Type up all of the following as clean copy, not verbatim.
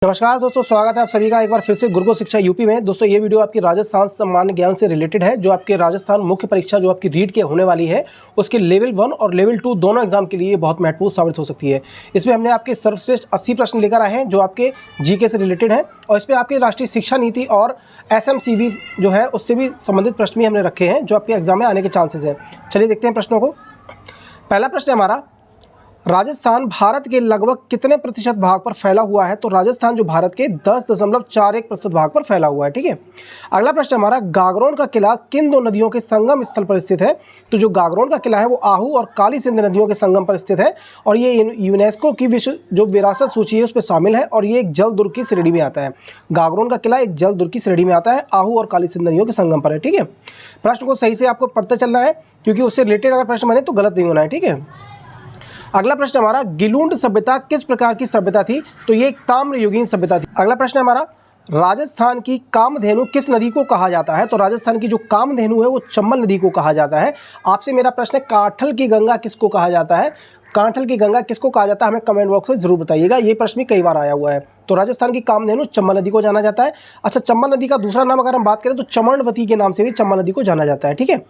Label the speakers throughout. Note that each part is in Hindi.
Speaker 1: नमस्कार दोस्तों, स्वागत है आप सभी का एक बार फिर से गुरुकुल शिक्षा यूपी में। दोस्तों ये वीडियो आपकी राजस्थान सामान्य ज्ञान से रिलेटेड है, जो आपके राजस्थान मुख्य परीक्षा जो आपकी रीट के होने वाली है उसके लेवल 1 और लेवल 2 दोनों एग्जाम के लिए बहुत महत्वपूर्ण साबित हो सकती है। इसमें हमने आपके सर्वश्रेष्ठ 80 प्रश्न लेकर आए हैं जो आपके जीके से रिलेटेड हैं, और इसमें आपकी राष्ट्रीय शिक्षा नीति और SMCV जो है उससे भी संबंधित प्रश्न भी हमने रखे हैं जो आपके एग्जाम में आने के चांसेस हैं। चलिए देखते हैं प्रश्नों को। पहला प्रश्न है हमारा, राजस्थान भारत के लगभग कितने प्रतिशत भाग पर फैला हुआ है? तो राजस्थान जो भारत के 10.41% भाग पर फैला हुआ है। ठीक है। अगला प्रश्न हमारा, गागरोन का किला किन दो नदियों के संगम स्थल पर स्थित है? तो जो गागरोन का किला है वो आहू और काली सिंध नदियों के संगम पर स्थित है, और ये यूनेस्को की विश्व जो विरासत सूची है उस पर शामिल है, और ये एक जल दुर्ग की श्रेणी में आता है। गागरोन का किला एक जल दुर्ग की श्रेणी में आता है, आहू और काली सिंध नदियों के संगम पर है। ठीक है। प्रश्न को सही से आपको पढ़ते चलना है, क्योंकि उससे रिलेटेड अगर प्रश्न बने तो गलत नहीं होना है। ठीक है। अगला प्रश्न हमारा, गिलुंड सभ्यता किस प्रकार की सभ्यता थी? तो ये ताम्रयुगीन सभ्यता थी। अगला प्रश्न हमारा, राजस्थान की कामधेनु किस नदी को कहा जाता है? तो राजस्थान की जो कामधेनु है वो चंबल नदी को कहा जाता है। आपसे मेरा प्रश्न है, काठल की गंगा किसको कहा जाता है? काठल की गंगा किसको कहा जाता है, हमें कमेंट बॉक्स में जरूर बताइएगा। ये प्रश्न भी कई बार आया हुआ है। तो राजस्थान की कामधेनु चंबल नदी को जाना जाता है। अच्छा, चंबल नदी का दूसरा नाम अगर हम बात करें तो चमणवती के नाम से भी चंबल नदी को जाना जाता है। ठीक है।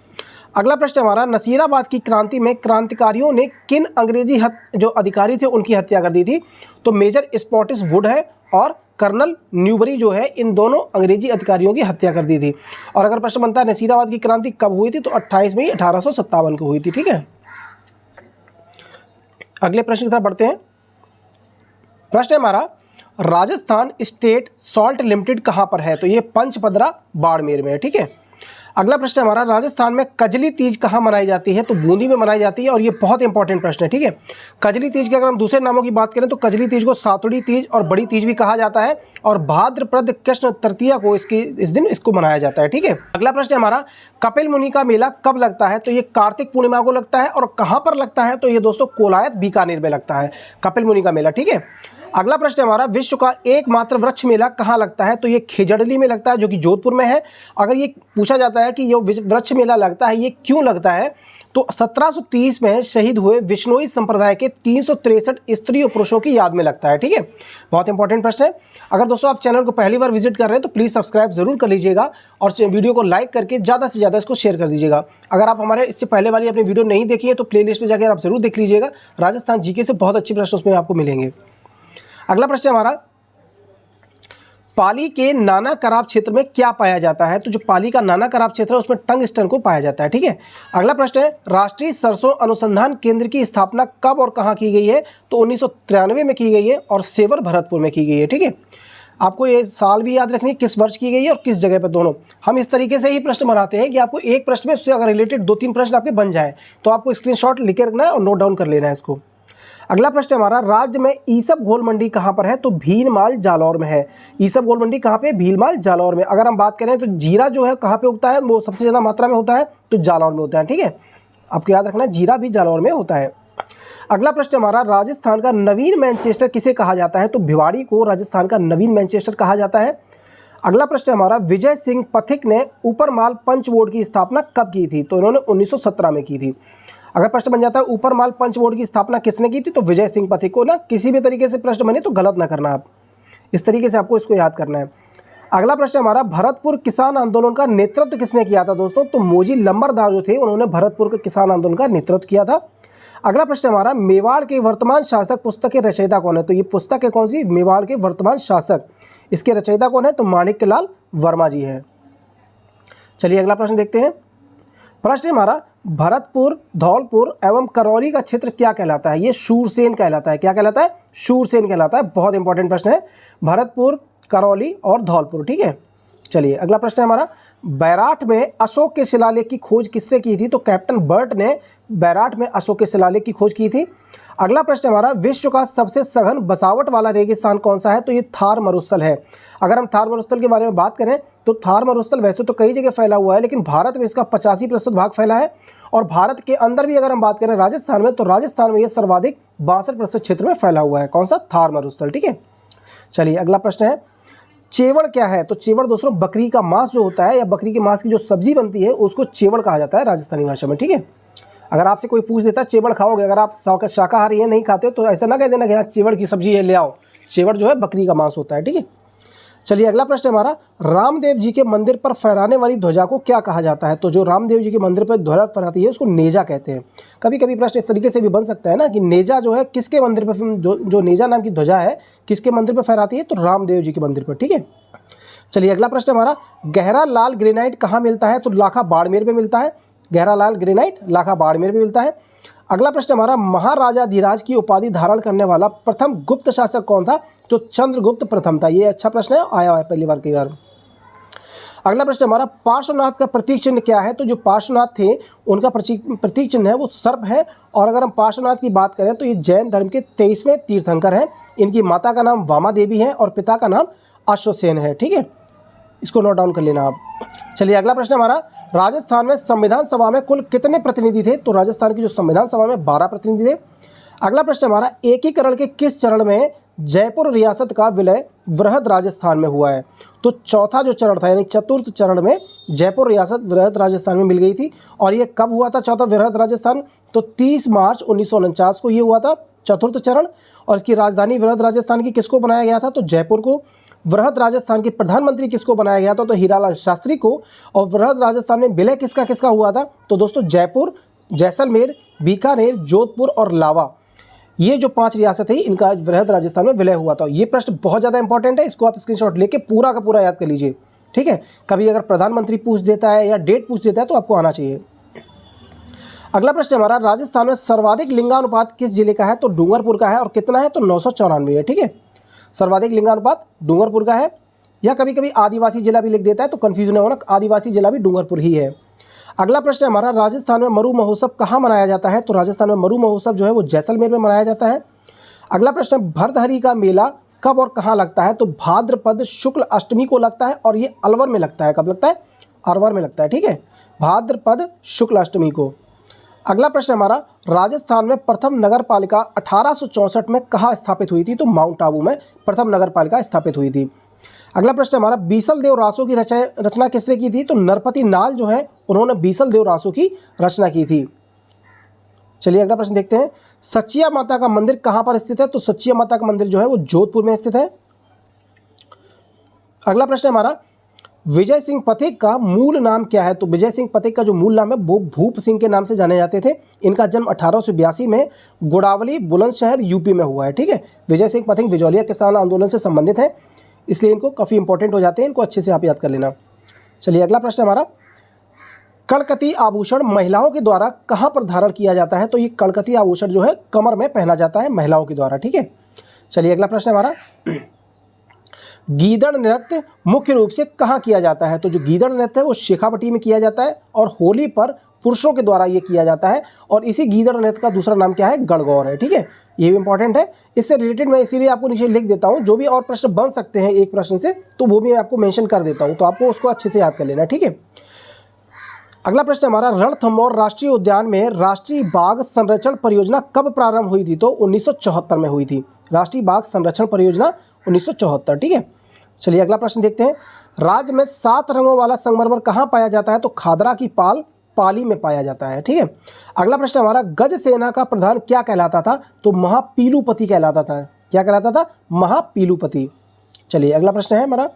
Speaker 1: अगला प्रश्न हमारा, नसीराबाद की क्रांति में क्रांतिकारियों ने किन अंग्रेजी जो अधिकारी थे उनकी हत्या कर दी थी? तो मेजर स्पॉटिस वुड है और कर्नल न्यूबरी जो है, इन दोनों अंग्रेजी अधिकारियों की हत्या कर दी थी। और अगर प्रश्न बनता है नसीराबाद की क्रांति कब हुई थी? तो 28 मई 1857 को हुई थी। ठीक है। अगले प्रश्न की तरफ बढ़ते हैं। प्रश्न है हमारा, राजस्थान स्टेट सॉल्ट लिमिटेड कहां पर है? तो ये पंचपदरा बाड़मेर में है। ठीक है। अगला प्रश्न हमारा, राजस्थान में कजली तीज कहाँ मनाई जाती है? तो बूंदी में मनाई जाती है, और ये बहुत इंपॉर्टेंट प्रश्न है। ठीक है। कजली तीज के अगर हम दूसरे नामों की बात करें तो कजली तीज को सातुड़ी तीज और बड़ी तीज भी कहा जाता है, और भाद्रपद कृष्ण तृतीया को इस दिन इसको मनाया जाता है। ठीक है। अगला प्रश्न हमारा, कपिल मुनि का मेला कब लगता है? तो ये कार्तिक पूर्णिमा को लगता है, और कहाँ पर लगता है? तो ये दोस्तों कोलायत बीकानेर में लगता है कपिल मुनि का मेला। ठीक है। अगला प्रश्न हमारा, विश्व का एकमात्र वृक्ष मेला कहाँ लगता है? तो ये खेजड़ली में लगता है, जो कि जोधपुर में है। अगर ये पूछा जाता है कि ये वृक्ष मेला लगता है, ये क्यों लगता है, तो 1730 में शहीद हुए विश्नोई संप्रदाय के 363 स्त्री और पुरुषों की याद में लगता है। ठीक है। बहुत इंपॉर्टेंट प्रश्न है। अगर दोस्तों आप चैनल को पहली बार विजिट कर रहे हैं तो प्लीज़ सब्सक्राइब जरूर कर लीजिएगा, और वीडियो को लाइक करके ज़्यादा से ज़्यादा इसको शेयर कर दीजिएगा। अगर आप हमारे इससे पहले वाली अपनी वीडियो नहीं देखी है तो प्लेलिस्ट में जाकर आप जरूर देख लीजिएगा। राजस्थान जीके से बहुत अच्छे प्रश्न उसमें आपको मिलेंगे। अगला प्रश्न हमारा, पाली के नाना कराब क्षेत्र में क्या पाया जाता है? तो जो पाली का नाना कराब क्षेत्र है उसमें टंगस्टन को पाया जाता है। ठीक है। अगला प्रश्न है, राष्ट्रीय सरसों अनुसंधान केंद्र की स्थापना कब और कहां की गई है? तो 1993 में की गई है, और सेवर भरतपुर में की गई है। ठीक है। आपको ये साल भी याद रखनी है, किस वर्ष की गई है और किस जगह पर दोनों। हम इस तरीके से ही प्रश्न बनाते हैं कि आपको एक प्रश्न में उससे अगर रिलेटेड 2-3 प्रश्न आपके बन जाए तो आपको स्क्रीनशॉट लिख के रखना है और नोट डाउन कर लेना है इसको। अगला प्रश्न हमारा, राज्य में ईसब घोल मंडी कहाँ पर है? तो भीलमाल जालौर में है। ईसब घोल मंडी कहाँ पे? भीलमाल जालौर में। अगर हम बात करें तो जीरा जो है कहाँ पे उगता है? वो सबसे ज़्यादा मात्रा में होता है तो जालौर में होता है। ठीक है। आपको याद रखना है, जीरा भी जालौर में होता है। अगला प्रश्न हमारा, राजस्थान का नवीन मैनचेस्टर किसे कहा जाता है? तो भिवाड़ी को राजस्थान का नवीन मैनचेस्टर कहा जाता है। अगला प्रश्न हमारा, विजय सिंह पथिक ने ऊपरमाल पंच बोर्ड की स्थापना कब की थी? तो इन्होंने 1917 में की थी। अगर प्रश्न बन जाता है ऊपरमाल पंच बोर्ड की स्थापना किसने की थी? तो विजय सिंह पथिक को। ना किसी भी तरीके से प्रश्न बने तो गलत ना करना, आप इस तरीके से आपको इसको याद करना है। अगला प्रश्न हमारा, भरतपुर किसान आंदोलन का नेतृत्व किसने किया था? दोस्तों तो मोजी लंबरदार जो थे उन्होंने भरतपुर के किसान आंदोलन का नेतृत्व किया था। अगला प्रश्न हमारा, मेवाड़ के वर्तमान शासक पुस्तक के रचयिता कौन है? तो ये पुस्तक है कौन सी? मेवाड़ के वर्तमान शासक। इसके रचयिता कौन है? तो माणिक्यलाल वर्मा जी है। चलिए अगला प्रश्न देखते हैं। प्रश्न हमारा, भरतपुर, धौलपुर एवं करौली का क्षेत्र क्या कहलाता है? ये शूरसेन कहलाता है। क्या कहलाता है? शूरसेन कहलाता है। बहुत इंपॉर्टेंट प्रश्न है, भरतपुर, करौली और धौलपुर। ठीक है। चलिए अगला प्रश्न है हमारा, बैराठ में अशोक के शिलालेख की खोज किसने की थी? तो कैप्टन बर्ट ने बैराठ में अशोक के शिलालेख की खोज की थी। अगला प्रश्न हमारा, विश्व का सबसे सघन बसावट वाला रेगिस्तान कौन सा है? तो ये थार मरुस्थल है। अगर हम थार मरुस्थल के बारे में बात करें तो थार मरुस्थल वैसे तो कई जगह फैला हुआ है, लेकिन भारत में इसका 85% भाग फैला है, और भारत के अंदर भी अगर हम बात करें राजस्थान में, तो राजस्थान में ये सर्वाधिक 62% क्षेत्र में फैला हुआ है। कौन सा? थार मरुस्थल। ठीक है। चलिए अगला प्रश्न है, चेवड़ क्या है? तो चेवड़ दोस्तों बकरी का मांस जो होता है, या बकरी के मांस की जो सब्जी बनती है उसको चेवड़ कहा जाता है राजस्थानी भाषा में। ठीक है। अगर आपसे कोई पूछ देता है चेवड़ खाओगे, अगर आप शाकाहारी है नहीं खाते हो तो ऐसा ना कह देना कि हाँ चेवड़ की सब्जी है ले आओ, चेवड़ जो है बकरी का मांस होता है, ठीक है। चलिए अगला प्रश्न है हमारा, रामदेव जी के मंदिर पर फहराने वाली ध्वजा को क्या कहा जाता है? तो जो रामदेव जी के मंदिर पर ध्वजा फहराती है उसको नेजा कहते हैं। कभी कभी प्रश्न इस तरीके से भी बन सकता है ना कि नेजा जो है किसके मंदिर पर, जो नेजा नाम की ध्वजा है किसके मंदिर पर फहराती है? तो रामदेव जी के मंदिर पर, ठीक है। चलिए अगला प्रश्न हमारा, गहरा लाल ग्रेनाइट कहाँ मिलता है? तो लाखा बाड़मेर में मिलता है। गहरा लाल ग्रेनाइट लाखा बाड़मेर में मिलता है। अगला प्रश्न हमारा, महाराजाधिराज की उपाधि धारण करने वाला प्रथम गुप्त शासक कौन था? तो चंद्रगुप्त प्रथम था। ये अच्छा प्रश्न है, आया है पहली बार कई बार। अगला प्रश्न हमारा, पार्श्वनाथ का प्रतीक चिन्ह क्या है? तो जो पार्श्वनाथ थे उनका प्रतीक चिन्ह है वो सर्प है। और अगर हम पार्श्वनाथ की बात करें तो ये जैन धर्म के 23वें तीर्थंकर हैं। इनकी माता का नाम वामा देवी है और पिता का नाम अश्वसेन है, ठीक है। इसको नोट डाउन कर लेना आप। चलिए अगला प्रश्न हमारा, राजस्थान में संविधान सभा में कुल कितने प्रतिनिधि थे? तो राजस्थान की जो संविधान सभा में 12 प्रतिनिधि थे। अगला प्रश्न हमारा, एकीकरण के किस चरण में जयपुर रियासत का विलय वृहद राजस्थान में हुआ है? तो चौथा जो चरण था यानी चतुर्थ चरण में जयपुर रियासत वृहद राजस्थान में मिल गई थी। और ये कब हुआ था चौथा वृहद राजस्थान? तो 30 मार्च 1949 को ये हुआ था चतुर्थ चरण। और इसकी राजधानी वृहद राजस्थान की किसको बनाया गया था? तो जयपुर को। वृहद राजस्थान के प्रधानमंत्री किसको बनाया गया था? तो हीरालाल शास्त्री को। और वृहद राजस्थान में विलय किसका किसका हुआ था? तो दोस्तों जयपुर, जैसलमेर, बीकानेर, जोधपुर और लावा, ये जो 5 रियासत है इनका वृहद राजस्थान में विलय हुआ था। ये प्रश्न बहुत ज़्यादा इंपॉर्टेंट है, इसको आप स्क्रीनशॉट लेके पूरा का पूरा याद कर लीजिए, ठीक है। कभी अगर प्रधानमंत्री पूछ देता है या डेट पूछ देता है तो आपको आना चाहिए। अगला प्रश्न हमारा, राजस्थान में सर्वाधिक लिंगानुपात किस जिले का है? तो डूंगरपुर का है। और कितना है? तो 994 है, ठीक है। सर्वाधिक लिंगानुपात डूंगरपुर का है। या कभी कभी आदिवासी जिला भी लिख देता है तो कन्फ्यूजन होना, आदिवासी जिला भी डूंगरपुर ही है। अगला प्रश्न है हमारा, राजस्थान में मरु महोत्सव कहाँ मनाया जाता है? तो राजस्थान में मरु महोत्सव जो है वो जैसलमेर में मनाया जाता है। अगला प्रश्न है, भर्तहरि का मेला कब और कहाँ लगता है? तो भाद्रपद शुक्ल अष्टमी को लगता है और ये अलवर में लगता है। कब लगता है? अलवर में लगता है, ठीक है, भाद्रपद शुक्ल अष्टमी को। अगला प्रश्न हमारा, राजस्थान में प्रथम नगर पालिका 1864 में कहाँ स्थापित हुई थी? तो माउंट आबू में प्रथम नगर पालिका स्थापित हुई थी। अगला प्रश्न हमारा, बीसल देव रासो की रचना किसने की थी? तो नरपति नाल जो है उन्होंने बीसल देव रासो की रचना की थी। चलिए अगला प्रश्न देखते हैं, सचिया माता का मंदिर कहाँ पर स्थित है? तो सचिया माता का मंदिर जो है वो जोधपुर में स्थित है। अगला प्रश्न हमारा, विजय सिंह पथिक का मूल नाम क्या है? तो विजय सिंह पथिक का जो मूल नाम है वो भूप सिंह के नाम से जाने जाते थे। इनका जन्म 1882 में गोडावली बुलंदशहर यूपी में हुआ है, ठीक है। विजय सिंह पथिक बिजौलिया किसान आंदोलन से संबंधित है, इसलिए इनको काफ़ी इंपॉर्टेंट हो जाते हैं, इनको अच्छे से आप याद कर लेना। चलिए अगला प्रश्न हमारा, कड़कती आभूषण महिलाओं के द्वारा कहाँ पर धारण किया जाता है? तो ये कड़कती आभूषण जो है कमर में पहना जाता है महिलाओं के द्वारा, ठीक है। चलिए अगला प्रश्न हमारा, गीदड़ नृत्य मुख्य रूप से कहाँ किया जाता है? तो जो गीदड़ नृत्य है वो शेखावटी में किया जाता है और होली पर पुरुषों के द्वारा ये किया जाता है। और इसी गीदड़ नृत्य का दूसरा नाम क्या है? गणगौर है, ठीक है। ये भी इंपॉर्टेंट है, इससे रिलेटेड मैं इसीलिए आपको नीचे लिख देता हूँ। जो भी और प्रश्न बन सकते हैं एक प्रश्न से तो वो भी मैं आपको मेंशन कर देता हूँ, तो आपको उसको अच्छे से याद कर लेना, ठीक है। अगला प्रश्न हमारा, रणथंभौर राष्ट्रीय उद्यान में राष्ट्रीय बाघ संरक्षण परियोजना कब प्रारंभ हुई थी? तो 1974 में हुई थी। राष्ट्रीय बाघ संरक्षण परियोजना 1974, ठीक है। चलिए अगला प्रश्न देखते हैं, राज्य में 7 रंगों वाला संगमरमर कहाँ पाया जाता है? तो खादरा की पाली में पाया जाता है, ठीक है। अगला प्रश्न हमारा, गज सेना का प्रधान क्या कहलाता था? तो महापीलूपति कहलाता था। क्या कहलाता था? महापीलूपति। चलिए अगला प्रश्न है हमारा,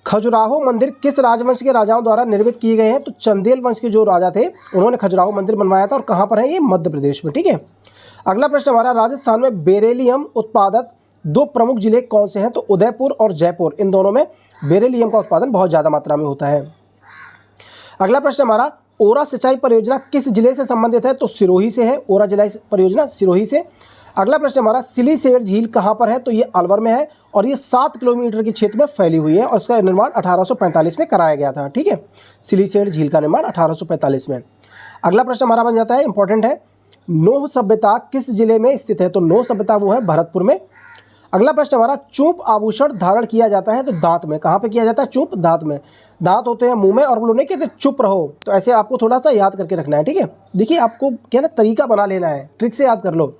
Speaker 1: खजुराहो मंदिर किस राजवंश के राजाओं द्वारा निर्मित किए गए हैं? तो चंदेल वंश के जो राजा थे उन्होंने खजुराहो मंदिर बनवाया था। और कहाँ पर है? ये मध्य प्रदेश में, ठीक है। अगला प्रश्न हमारा, राजस्थान में बेरेलियम उत्पादक 2 प्रमुख जिले कौन से हैं? तो उदयपुर और जयपुर, इन दोनों में बेरेलियम का उत्पादन बहुत ज़्यादा मात्रा में होता है। अगला प्रश्न हमारा, ओरा सिंचाई परियोजना किस जिले से संबंधित है? तो सिरोही से है। ओरा जिला परियोजना सिरोही से। अगला प्रश्न हमारा, सिलीसेड़ झील कहाँ पर है? तो ये अलवर में है और ये 7 किलोमीटर के क्षेत्र में फैली हुई है और इसका निर्माण 1845 में कराया गया था, ठीक है। सिलीसेड़ झील का निर्माण 1845 में। अगला प्रश्न हमारा बन जाता है, इंपॉर्टेंट है, नोह सभ्यता किस जिले में स्थित है? तो नोह सभ्यता वो है भरतपुर में। अगला प्रश्न हमारा, चूप आभूषण धारण किया जाता है तो दांत में। कहाँ पे किया जाता है? चूप दांत में। दांत होते हैं मुंह में और लोग नहीं कहते चुप रहो, तो ऐसे आपको थोड़ा सा याद करके रखना है, ठीक है। देखिए आपको क्या ना तरीका बना लेना है, ट्रिक से याद कर लो।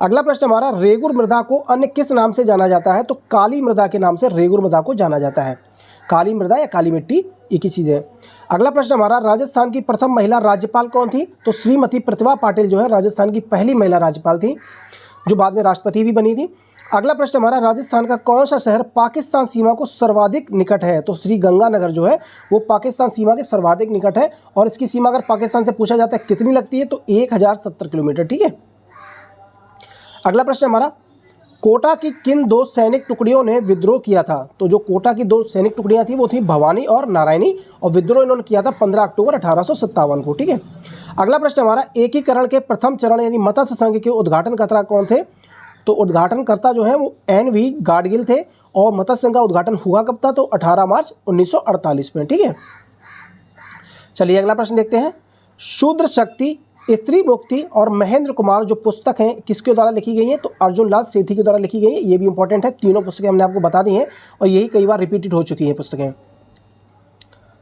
Speaker 1: अगला प्रश्न हमारा, रेगुर मृदा को अन्य किस नाम से जाना जाता है? तो काली मृदा के नाम से रेगुर मृदा को जाना जाता है। काली मृदा या काली मिट्टी एक ही चीज़ है। अगला प्रश्न हमारा, राजस्थान की प्रथम महिला राज्यपाल कौन थी? तो श्रीमती प्रतिभा पाटिल जो है राजस्थान की पहली महिला राज्यपाल थी, जो बाद में राष्ट्रपति भी बनी थी। अगला प्रश्न हमारा, राजस्थान का कौन सा शहर पाकिस्तान सीमा को सर्वाधिक निकट है? तो श्री गंगानगर जो है वो पाकिस्तान सीमा के सर्वाधिक निकट है, और इसकी सीमा अगर पाकिस्तान से पूछा जाता है कितनी लगती है तो 1070 किलोमीटर, ठीक है। अगला प्रश्न हमारा, कोटा की किन दो सैनिक टुकड़ियों ने विद्रोह किया था? तो जो कोटा की दो सैनिक टुकड़ियां थी वो थी भवानी और नारायणी, और विद्रोह इन्होंने किया था 15 अक्टूबर 1857 को, ठीक है। अगला प्रश्न हमारा, एकीकरण के प्रथम चरण यानी मत्स्य संघ के उद्घाटनकर्ता कौन थे? तो उद्घाटनकर्ता जो है वो NV गाडगिल थे, और मत्स्य संघ का उद्घाटन हुआ कब था? तो 18 मार्च 1948 में, ठीक है। चलिए अगला प्रश्न देखते हैं। शूद्र शक्ति, स्त्री मुक्ति और महेंद्र कुमार जो पुस्तक हैं किसके द्वारा लिखी गई हैं? तो अर्जुन लाल सेठी के द्वारा लिखी गई है। ये भी इंपॉर्टेंट है, तीनों पुस्तकें हमने आपको बता दी हैं और यही कई बार रिपीटेड हो चुकी हैं पुस्तकें।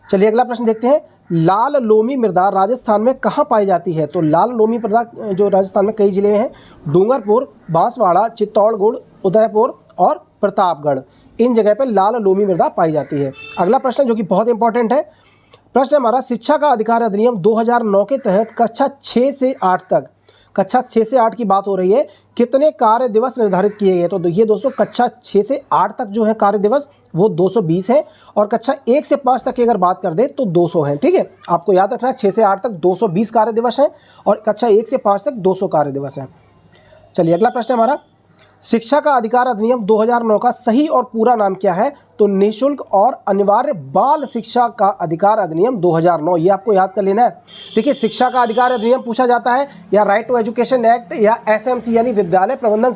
Speaker 1: चलिए अगला प्रश्न देखते हैं। लाल लोमी मृदा राजस्थान में कहाँ पाई जाती है? तो लाल लोमी मृदा जो राजस्थान में कई जिले में हैं, डूंगरपुर, बांसवाड़ा, चित्तौड़गढ़, उदयपुर और प्रतापगढ़, इन जगह पर लाल लोमी मृदा पाई जाती है। अगला प्रश्न जो कि बहुत इंपॉर्टेंट है, प्रश्न हमारा, शिक्षा का अधिकार अधिनियम 2009 के तहत कक्षा 6 से 8 तक, कक्षा 6 से 8 की बात हो रही है, कितने कार्य दिवस निर्धारित किए गए? तो देखिए दोस्तों, कक्षा 6 से 8 तक जो है कार्य दिवस वो 220 है, और कक्षा 1 से 5 तक की अगर बात कर दे तो 200 है, ठीक है। आपको याद रखना है 6 से 8 तक 220 कार्य दिवस हैं, और कक्षा 1 से 5 तक 200 कार्य दिवस हैं। चलिए अगला प्रश्न हमारा, शिक्षा का अधिकार अधिनियम 2009 का सही और पूरा नाम क्या है? तो निःशुल्क और अनिवार्य बाल शिक्षा का अधिकार अधिनियम 2009, ये आपको याद कर लेना है। देखिए, शिक्षा का अधिकार अधिनियम पूछा जाता है, या राइट टू एजुकेशन एक्ट, या SMC यानी विद्यालय प्रबंधन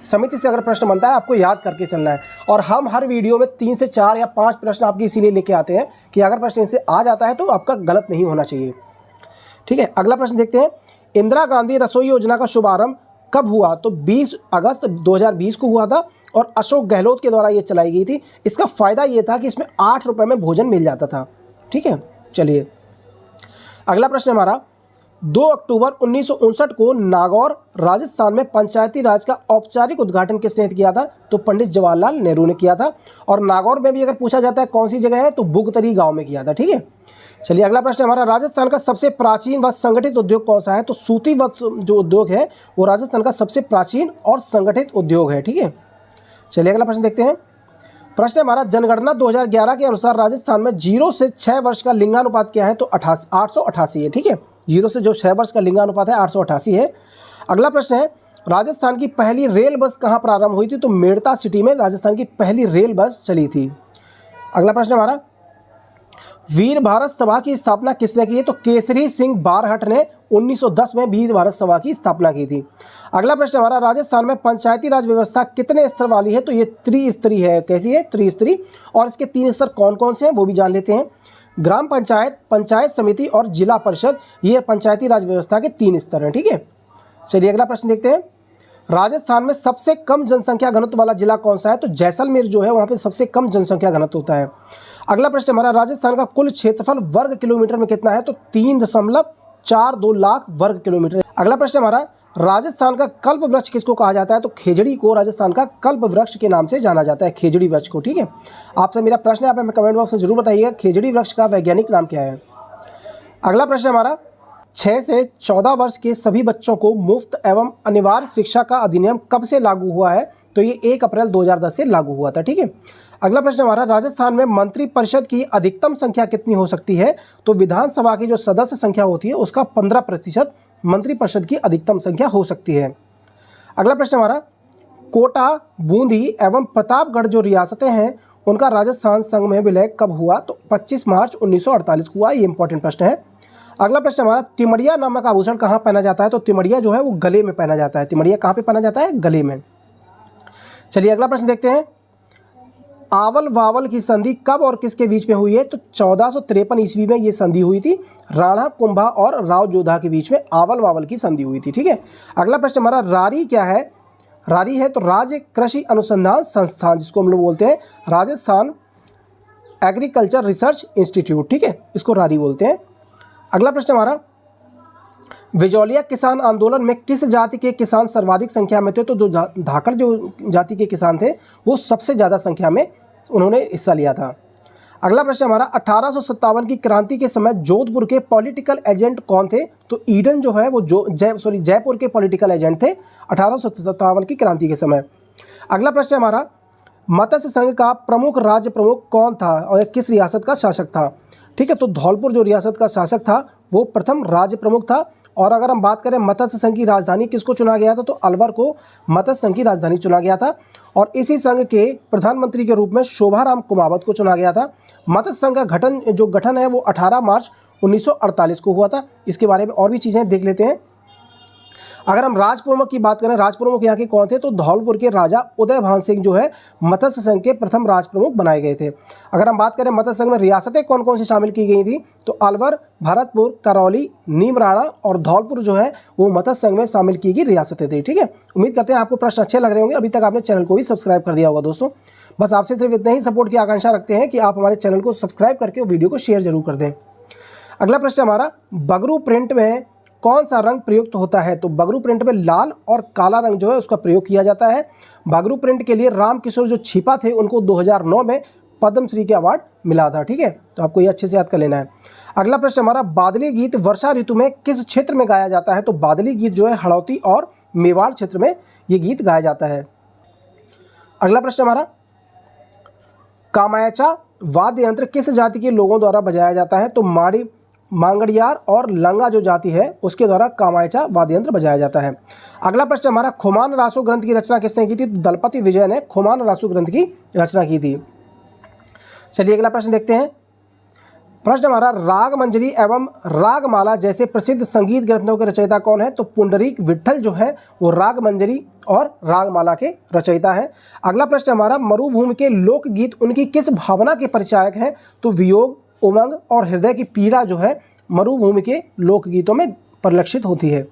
Speaker 1: समिति से अगर प्रश्न बनता है आपको याद करके चलना है। और हम हर वीडियो में 3 से 4 या 5 प्रश्न आपकी इसीलिए लेके आते हैं कि अगर प्रश्न इनसे आ जाता है तो आपका गलत नहीं होना चाहिए, ठीक है। अगला प्रश्न देखते हैं। इंदिरा गांधी रसोई योजना का शुभारंभ कब हुआ? तो 20 अगस्त 2020 को हुआ था, और अशोक गहलोत के द्वारा ये चलाई गई थी। इसका फ़ायदा ये था कि इसमें 8 रुपये में भोजन मिल जाता था, ठीक है। चलिए अगला प्रश्न हमारा, 2 अक्टूबर 1959 को नागौर राजस्थान में पंचायती राज का औपचारिक उद्घाटन किसने किया था? तो पंडित जवाहरलाल नेहरू ने किया था। और नागौर में भी अगर पूछा जाता है कौन सी जगह है, तो बुगतरी गाँव में किया था, ठीक है। चलिए अगला प्रश्न हमारा, राजस्थान का सबसे प्राचीन व संगठित उद्योग कौन सा है? तो सूती वस्त्र जो उद्योग है वो राजस्थान का सबसे प्राचीन और संगठित उद्योग है, ठीक है। चलिए अगला प्रश्न देखते हैं। प्रश्न हमारा, जनगणना 2011 के अनुसार राजस्थान में 0 से 6 वर्ष का लिंगानुपात क्या है? तो 888 है, ठीक है। 0 से जो 6 वर्ष का लिंगानुपात है 888 है। अगला प्रश्न है, राजस्थान की पहली रेल बस कहाँ प्रारंभ हुई थी? तो मेड़ता सिटी में राजस्थान की पहली रेल बस चली थी। अगला प्रश्न हमारा, वीर भारत सभा की स्थापना किसने की है? तो केसरी सिंह बारहट ने 1910 में वीर भारत सभा की स्थापना की थी। अगला प्रश्न हमारा, राजस्थान में पंचायती राज व्यवस्था कितने स्तर वाली है? तो ये त्रिस्तरीय है। कैसी है? त्रिस्तरीय। और इसके 3 स्तर कौन कौन से हैं वो भी जान लेते हैं। ग्राम पंचायत, पंचायत समिति और जिला परिषद, ये पंचायती राज व्यवस्था के 3 स्तर हैं, ठीक है। चलिए अगला प्रश्न देखते हैं। राजस्थान में सबसे कम जनसंख्या घनत्व वाला जिला कौन सा है? तो जैसलमेर जो है वहाँ पे सबसे कम जनसंख्या घनत्व होता है। अगला प्रश्न हमारा, राजस्थान का कुल क्षेत्रफल वर्ग किलोमीटर में कितना है? तो 3.42 लाख वर्ग किलोमीटर। अगला प्रश्न हमारा, राजस्थान का कल्प वृक्ष किसको कहा जाता है? तो खेजड़ी को राजस्थान का कल्प वृक्ष के नाम से जाना जाता है, खेजड़ी वृक्ष को, ठीक है। आपसे मेरा प्रश्न है, आप हमें कमेंट बॉक्स में जरूर बताइएगा खेजड़ी वृक्ष का वैज्ञानिक नाम क्या है। अगला प्रश्न हमारा, 6 से 14 वर्ष के सभी बच्चों को मुफ्त एवं अनिवार्य शिक्षा का अधिनियम कब से लागू हुआ है? तो ये 1 अप्रैल 2010 से लागू हुआ था, ठीक है। अगला प्रश्न हमारा, राजस्थान में मंत्रिपरिषद की अधिकतम संख्या कितनी हो सकती है? तो विधानसभा की जो सदस्य संख्या होती है उसका 15% मंत्रिपरिषद की अधिकतम संख्या हो सकती है। अगला प्रश्न हमारा, कोटा, बूंदी एवं प्रतापगढ़ जो रियासतें हैं उनका राजस्थान संघ में विलय कब हुआ? तो 25 मार्च 1948 को हुआ। ये इंपॉर्टेंट प्रश्न है। अगला प्रश्न हमारा, तिमड़िया नामक आभूषण कहाँ पहना जाता है? तो तिमड़िया जो है वो गले में पहना जाता है। तिमड़िया कहाँ पे पहना जाता है? गले में। चलिए अगला प्रश्न देखते हैं। आवल वावल की संधि कब और किसके बीच में हुई है? तो 1453 ईस्वी में ये संधि हुई थी। राणा कुंभा और राव जोधा के बीच में आवल वावल की संधि हुई थी, ठीक है। अगला प्रश्न हमारा, रारी क्या है? रारी है तो राज्य कृषि अनुसंधान संस्थान, जिसको हम लोग बोलते हैं राजस्थान एग्रीकल्चर रिसर्च इंस्टीट्यूट, ठीक है, इसको रारी बोलते हैं। अगला प्रश्न हमारा, विजौलिया किसान आंदोलन में किस जाति के किसान सर्वाधिक संख्या में थे? तो जो धाकड़ जो जाति के किसान थे वो सबसे ज़्यादा संख्या में उन्होंने हिस्सा लिया था। अगला प्रश्न हमारा, 1857 की क्रांति के समय जोधपुर के पॉलिटिकल एजेंट कौन थे? तो ईडन जो है वो जयपुर के पॉलिटिकल एजेंट थे 1857 की क्रांति के समय। अगला प्रश्न है हमारा, मत्स्य संघ का प्रमुख राज्य प्रमुख कौन था और किस रियासत का शासक था? ठीक है, तो धौलपुर जो रियासत का शासक था वो प्रथम राज्य प्रमुख था। और अगर हम बात करें मत्स्य संघ की राजधानी किसको चुना गया था, तो अलवर को मत्स्य संघ की राजधानी चुना गया था। और इसी संघ के प्रधानमंत्री के रूप में शोभाराम कुमावत को चुना गया था। मत्स्य संघ का गठन है वो 18 मार्च 1948 को हुआ था। इसके बारे में और भी चीज़ें देख लेते हैं। अगर हम राज प्रमुख की बात करें, राज प्रमुख यहाँ के कौन थे, तो धौलपुर के राजा उदय भान सिंह जो है मत्स्य संघ के प्रथम राज प्रमुख बनाए गए थे। अगर हम बात करें मत्स्य संघ में रियासतें कौन कौन सी शामिल की गई थी, तो अलवर, भरतपुर, करौली, नीमराणा और धौलपुर जो है वो मत्स्य संघ में शामिल की गई रियासतें थी। ठीक है, उम्मीद करते हैं आपको प्रश्न अच्छे लग रहे होंगे। अभी तक आपने चैनल को भी सब्सक्राइब कर दिया होगा दोस्तों। बस आपसे सिर्फ इतना ही सपोर्ट की आकांक्षा रखते हैं कि आप हमारे चैनल को सब्सक्राइब करके वीडियो को शेयर जरूर कर दें। अगला प्रश्न हमारा, बगरू प्रिंट में कौन सा रंग प्रयुक्त होता है? तो बगरू प्रिंट में लाल और काला रंग जो है उसका प्रयोग किया जाता है। बगरू प्रिंट के लिए राम किशोर जो छिपा थे उनको 2009 में पद्मश्री के अवार्ड मिला था। ठीक है, तो आपको ये अच्छे से याद कर लेना है। अगला प्रश्न हमारा, बादली गीत वर्षा ऋतु में किस क्षेत्र में गाया जाता है? तो बादली गीत जो है हड़ौती और मेवाड़ क्षेत्र में ये गीत गाया जाता है। अगला प्रश्न हमारा, कामायचा वाद्य यंत्र किस जाति के लोगों द्वारा बजाया जाता है? तो माड़ी, मांगड़ियार और लंगा जो जाति है उसके द्वारा कामायचा वाद्य यंत्र बजाया जाता है। अगला प्रश्न हमारा, खुमान रासो ग्रंथ की रचना किसने की थी? तो दलपति विजय ने खुमान रासो ग्रंथ की रचना की थी। चलिए अगला प्रश्न देखते हैं। प्रश्न हमारा, राग मंजरी एवं रागमाला जैसे प्रसिद्ध संगीत ग्रंथों के रचयिता कौन है? तो पुंडरीक विट्ठल जो है वो राग मंजरी और रागमाला के रचयिता है। अगला प्रश्न हमारा, मरुभूमि के लोकगीत उनकी किस भावना के परिचायक हैं? तो वियोग, उमंग और हृदय की पीड़ा जो है मरुभूमि के लोकगीतों में परिलक्षित होती है।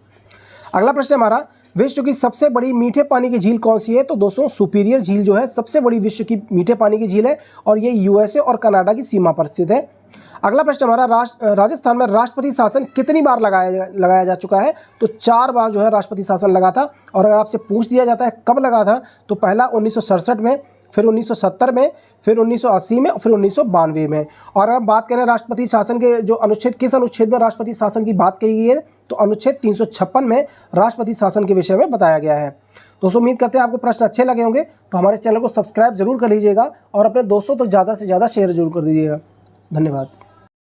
Speaker 1: अगला प्रश्न हमारा, विश्व की सबसे बड़ी मीठे पानी की झील कौन सी है? तो दोस्तों सुपीरियर झील जो है सबसे बड़ी विश्व की मीठे पानी की झील है और ये यूएसए और कनाडा की सीमा पर स्थित है। अगला प्रश्न हमारा, राजस्थान में राष्ट्रपति शासन कितनी बार लगाया जा चुका है? तो 4 बार जो है राष्ट्रपति शासन लगा था। और अगर आपसे पूछ दिया जाता है कब लगा था, तो पहला 1967 में, फिर 1970 में, फिर 1980 में, फिर 1992 में। और अगर बात करें राष्ट्रपति शासन के जो अनुच्छेद, किस अनुच्छेद में राष्ट्रपति शासन की बात कही गई है, तो अनुच्छेद 356 में राष्ट्रपति शासन के विषय में बताया गया है। दोस्तों उम्मीद करते हैं आपको प्रश्न अच्छे लगे होंगे, तो हमारे चैनल को सब्सक्राइब जरूर कर लीजिएगा और अपने दोस्तों तक ज़्यादा से ज़्यादा शेयर जरूर कर दीजिएगा। धन्यवाद।